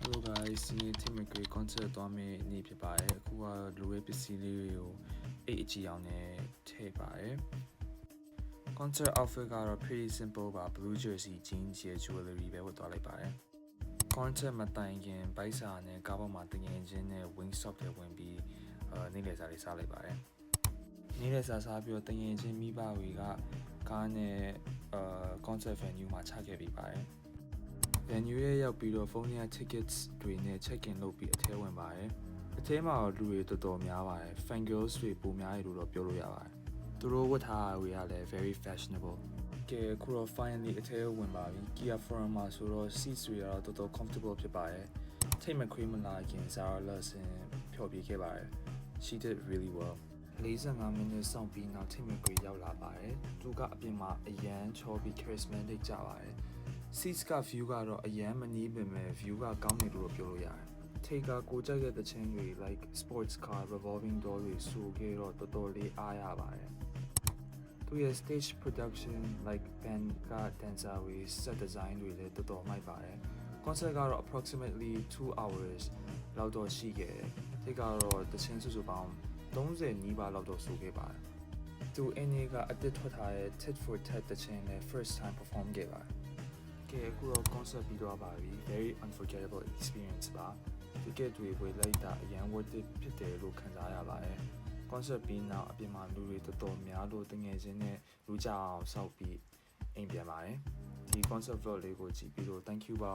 Hello guys ဒီနေ့ team McGray concert သွားမယ့်နေ့ဖြစ်ပါတယ်အခုကလိုရဲ့ပစ္စည်းလေးတွေကိုအိတ်အကြီးအောင်နဲ့ထည့်ပါတယ် concert outfit ကတော့ pretty simple ပါ blue jersey jeans ရဲ့ jewelry ပဲဝတ်သွားလိုက်ပါတယ် concert မတိုင်ခင်ဘိုက်စာနဲ့ကားပေါ်မှာတငယ်ချင်းနဲ့ wing stop တွေဝင်ပြီးနေ့လည်စာလေးစားလိုက်ပါတယ်နေ့လည်စာစားပြီးတော့တငယ်ချင်းမိဘတွေကကားနဲ့concert venue မှာချခဲ့ပြီးပါတယ်venue ရဲ့ရောက်ပြီးတော့ဖုန်းရ tickets တွေနဲ့ check in လုပ်ပြီးအထဲဝင်ပါတယ်အထဲမှာလူတွေတော်တော်များပါတယ် fan girls တွေပုံများရလို့တော့ပြောလို့ရပါတယ်သူတို့ဝတ်ထားတာတွေကလည်း very fashionable ကဲခုတော့ finally အထဲဝင်ပါပြီ Kia Forum မှာဆိုတော့ seats တွေကတော့တော်တော် comfortable ဖြစ်ပါတယ်ထိတ်မခွေးမလာခင် Zara Larson ဖျော်ဖြေခဲ့ပါတယ် she did really well 45မိနစ်စောင့်ပြီးနောက်ထိတ်မခွေးရောက်လာပါတယ်သူကအပြင်မှာအရန်ချောပြီး charismatic ကြပါတယ်seats က view ကတော့အရန်မနီးပေမဲ့ view ကကောင်းတယ်လို့ပြောလို့ရတယ်။ Take ကကိုကြိုက်တဲ့တခြင်းတွေ like sports car revolving door တွေဆိုခဲ့တော့တော်တော်လေးအားရပါတယ်။သူရဲ့ stage production like band က dancer တွေ set design တွေလည်းတော်တော်မိုက်ပါတယ်။ concert ကတော့ approximately 2 hours လောက်တော့ရှိခဲ့တယ်။ Take ကတော့တခြင်းစုစုပေါင်း30နီးပါးလောက်တော့ဆိုခဲ့ပါတယ်။သူအင်းကြီးကအတစ်ထွက်ထားတဲ့ tit for tat တခြင်းနဲ့ first time perform ခဲ့ပါတယ်။ကဲအခုတော့ concert ပြီးတော့ပါပြီ very unforgettable experience ပါ ticket တွေဝယ်လိုက်တာအရန် worth it ဖြစ်တယ်လို့ခံစားရပါတယ် concert ပြီးနောက်အပြင်မှာလူတွေတော်တော်များလို့တငယ်ချင်းနဲ့လူကြအောင်စောက်ပြီးအိမ်ပြန်ပါတယ်ဒီ concert vlog လေးကိုကြည့်ပြီးတော့ thank you ပါ